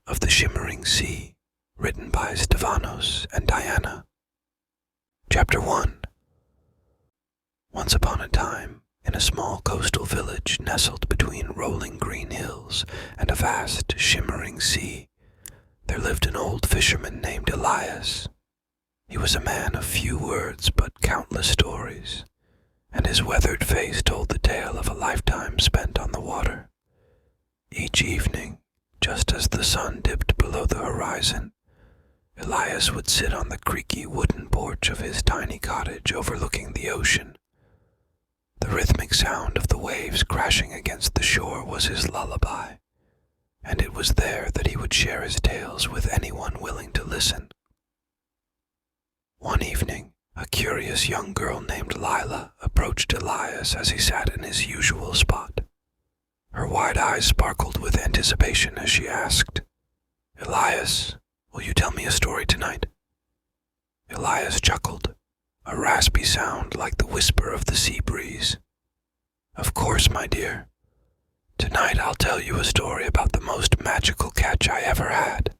of the Shimmering Sea, written by Stevanos and Diana. Chapter 1. Once upon a time, in a small coastal village nestled between rolling green hills and a vast, shimmering sea, there lived an old fisherman named Elias. He was a man of few words but countless stories, and his weathered face told the tale of a lifetime spent on the water. Each evening, just as the sun dipped below the horizon, Elias would sit on the creaky wooden porch of his tiny cottage overlooking the ocean. The rhythmic sound of the waves crashing against the shore was his lullaby, and it was there that he would share his tales with anyone willing to listen. One evening, a curious young girl named Lila approached Elias as he sat in his usual spot. Her wide eyes sparkled with anticipation as she asked, "Elias, will you tell me a story tonight?" Elias chuckled, a raspy sound like the whisper of the sea breeze. "Of course, my dear. Tonight I'll tell you a story about the most magical catch I ever had."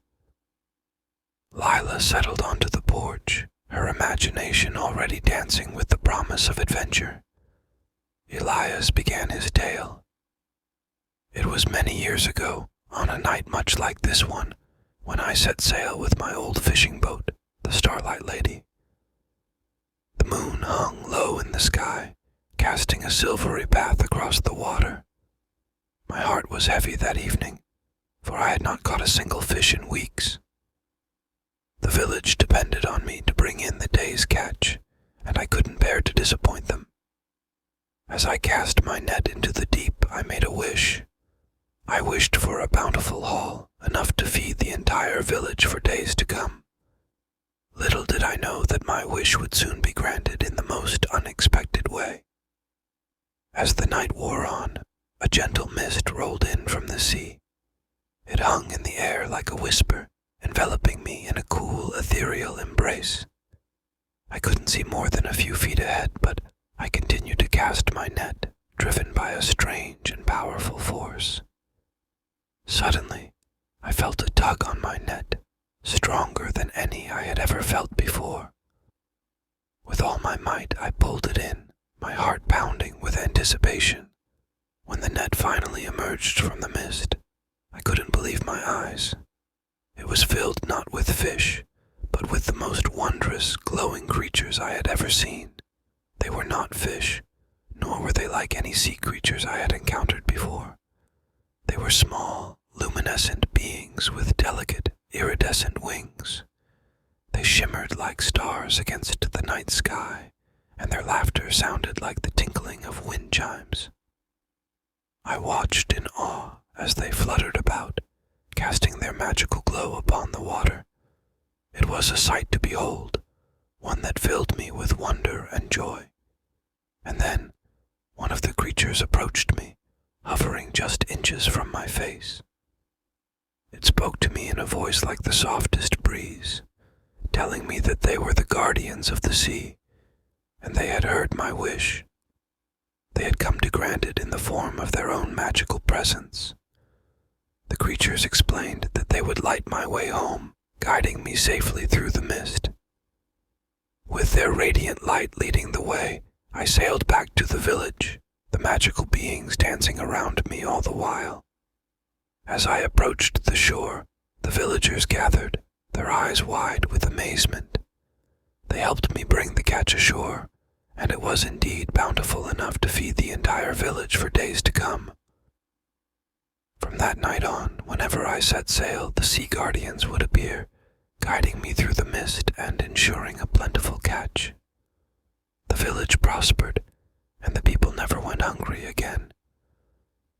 Lila settled onto the porch, her imagination already dancing with the promise of adventure. Elias began his tale. "It was many years ago, on a night much like this one, when I set sail with my old fishing boat, the Starlight Lady. The moon hung low in the sky, casting a silvery path across the water. My heart was heavy that evening, for I had not caught a single fish in weeks. The village depended on me to bring in the day's catch, and I couldn't bear to disappoint them. As I cast my net into the deep, I made a wish. I wished for a bountiful haul, enough to feed the entire village for days to come. Little did I know that my wish would soon be granted in the most unexpected way. As the night wore on, a gentle mist rolled in from the sea. It hung in the air like a whisper, enveloping me in a cool, ethereal embrace. I couldn't see more than a few feet ahead, but I continued to cast my net, driven by a strange and powerful force. Suddenly, I felt a tug on my net, stronger than any I had ever felt before. With all my might, I pulled it in, my heart pounding with anticipation. When the net finally emerged from the mist, I couldn't believe my eyes. It was filled not with fish, but with the most wondrous, glowing creatures I had ever seen. They were not fish, nor were they like any sea creatures I had encountered before. They were small, luminescent beings with delicate, iridescent wings. They shimmered like stars against the night sky, and their laughter sounded like the tinkling of wind chimes. I watched in awe as they fluttered about, casting their magical glow upon the water. It was a sight to behold, one that filled me with wonder and joy. And then, one of the creatures approached me, hovering just inches from my face. It spoke to me in a voice like the softest breeze, telling me that they were the guardians of the sea, and they had heard my wish. They had come to grant it in the form of their own magical presence. The creatures explained that they would light my way home, guiding me safely through the mist. With their radiant light leading the way, I sailed back to the village, the magical beings dancing around me all the while. As I approached the shore, the villagers gathered, their eyes wide with amazement. They helped me bring the catch ashore, and it was indeed bountiful enough to feed the entire village for days to come. From that night on, whenever I set sail, the sea guardians would appear, guiding me through the mist and ensuring a plentiful catch. The village prospered, and the people never went hungry again.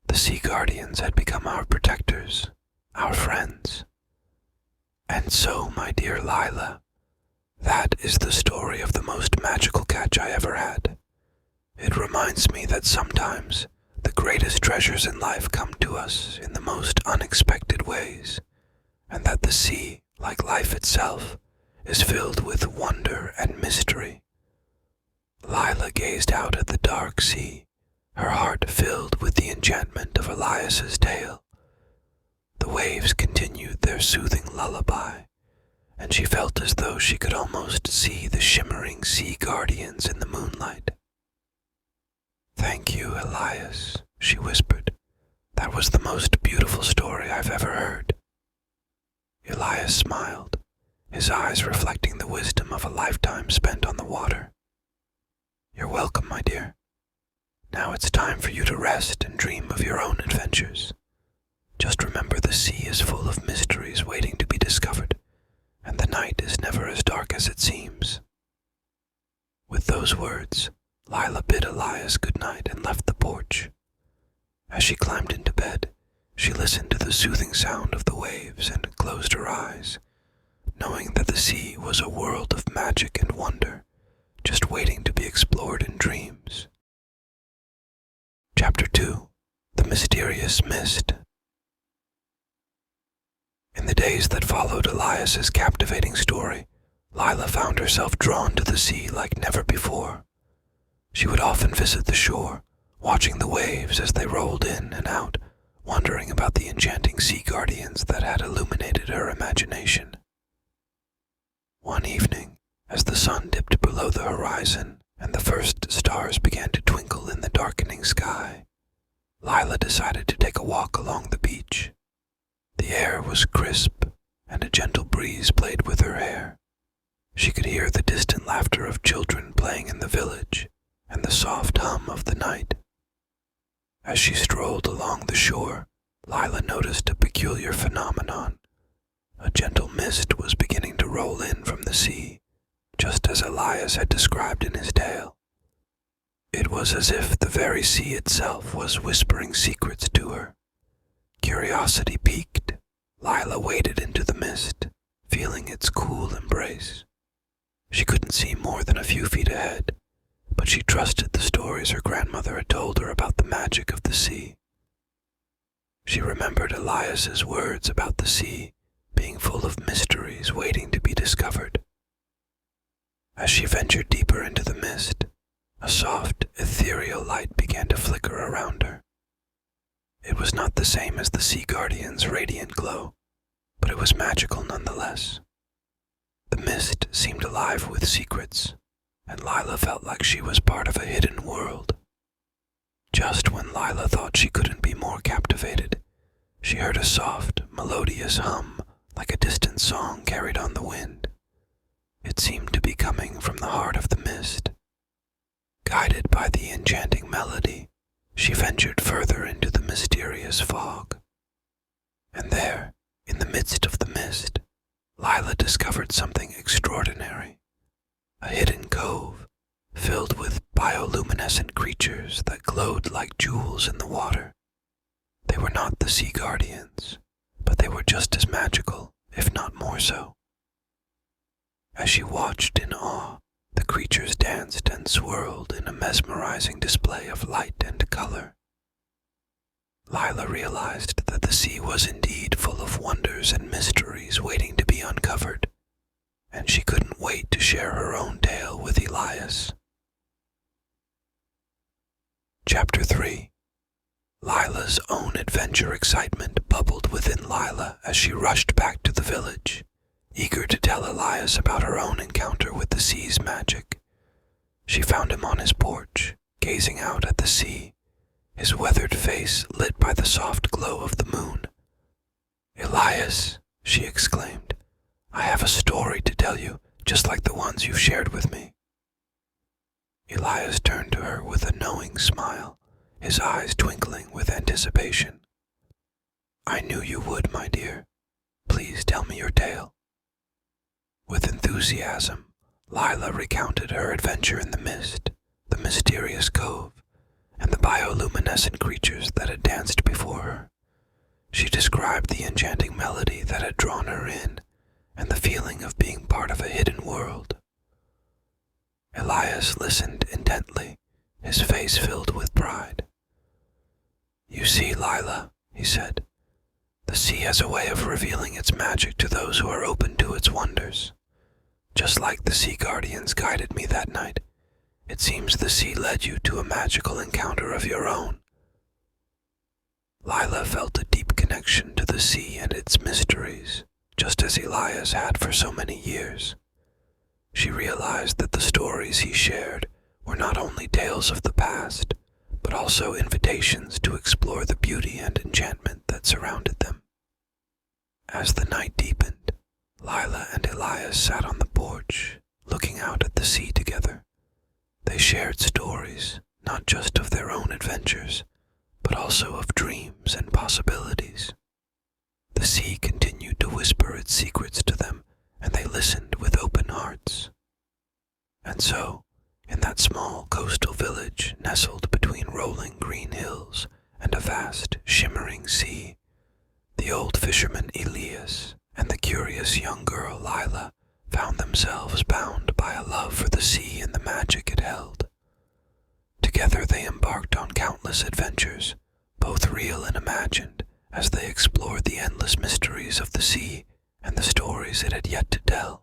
The sea guardians had become our protectors, our friends. And so, my dear Lila, that is the story of the most magical catch I ever had. It reminds me that sometimes the greatest treasures in life come to us in the most unexpected ways, and that the sea, like life itself, is filled with wonder and mystery. Lila gazed out at the dark sea, her heart filled with the enchantment of Elias's tale. The waves continued their soothing lullaby, and she felt as though she could almost see the shimmering sea guardians in the moonlight. "Thank you, Elias," she whispered. "That was the most beautiful story I've ever heard." Elias smiled, his eyes reflecting the wisdom of a lifetime spent on the water. "You're welcome, my dear. Now it's time for you to rest and dream of your own adventures. Just remember the sea is full of mysteries waiting to be discovered, and the night is never as dark as it seems." With those words, Lila bid Elias good night and left the porch. As she climbed into bed, she listened to the soothing sound of the waves and closed her eyes, knowing that the sea was a world of magic and wonder, just waiting to be explored in dreams. Chapter 2. The Mysterious Mist. In the days that followed Elias's captivating story, Lila found herself drawn to the sea like never before. She would often visit the shore, watching the waves as they rolled in and out, wondering about the enchanting sea guardians that had illuminated her imagination. One evening, as the sun dipped below the horizon and the first stars began to twinkle in the darkening sky, Lila decided to take a walk along the beach. The air was crisp, and a gentle breeze played with her hair. She could hear the distant laughter of children playing in the village, and the soft hum of the night. As she strolled along the shore, Lila noticed a peculiar phenomenon. A gentle mist was beginning to roll in from the sea, just as Elias had described in his tale. It was as if the very sea itself was whispering secrets to her. Curiosity piqued, Lila waded into the mist, feeling its cool embrace. She couldn't see more than a few feet ahead, but she trusted the stories her grandmother had told her about the magic of the sea. She remembered Elias's words about the sea being full of mysteries waiting to be discovered. As she ventured deeper into the mist, a soft, ethereal light began to flicker around her. It was not the same as the sea guardian's radiant glow, but it was magical nonetheless. The mist seemed alive with secrets, and Lila felt like she was part of a hidden world. Just when Lila thought she couldn't be more captivated, she heard a soft, melodious hum like a distant song carried on the wind. It seemed to be coming from the heart of the mist. Guided by the enchanting melody, she ventured further into the mysterious fog. And there, in the midst of the mist, Lila discovered something extraordinary. A hidden cove, filled with bioluminescent creatures that glowed like jewels in the water. They were not the sea guardians, but they were just as magical, if not more so. As she watched in awe, the creatures danced and swirled in a mesmerizing display of light and color. Lila realized that the sea was indeed full of wonders and mysteries waiting to be uncovered, and she couldn't wait to share her own tale with Elias. Chapter 3. Lila's own adventure excitement bubbled within Lila as she rushed back to the village, eager to tell Elias about her own encounter with the sea's magic. She found him on his porch, gazing out at the sea, his weathered face lit by the soft glow of the moon. "Elias," she exclaimed, "I have a story to tell you, just like the ones you've shared with me." Elias turned to her with a knowing smile, his eyes twinkling with anticipation. "I knew you would, my dear. Please tell me your tale." With enthusiasm, Lila recounted her adventure in the mist, the mysterious cove, and the bioluminescent creatures that had danced before her. She described the enchanting melody that had drawn her in, and the feeling of being part of a hidden world. Elias listened intently, his face filled with pride. "You see, Lila," he said, "the sea has a way of revealing its magic to those who are open to its wonders. Just like the sea guardians guided me that night, it seems the sea led you to a magical encounter of your own." Lila felt a deep connection to the the sea and its mysteries, just as Elias had for so many years. She realized that the stories he shared were not only tales of the past, but also invitations to explore the beauty and enchantment that surrounded them. As the night deepened, Lila and Elias sat on the porch, looking out at the sea together. They shared stories, not just of their own adventures, but also of dreams and possibilities. The sea continued to whisper its secrets to them, and they listened with open hearts. And so, in that small coastal village nestled between rolling green hills and a vast, shimmering sea, the old fisherman Elias and the curious young girl Lila found themselves bound by a love for the sea and the magic it held. Together they embarked on countless adventures, both real and imagined, as they explored the endless mysteries of the sea and the stories it had yet to tell.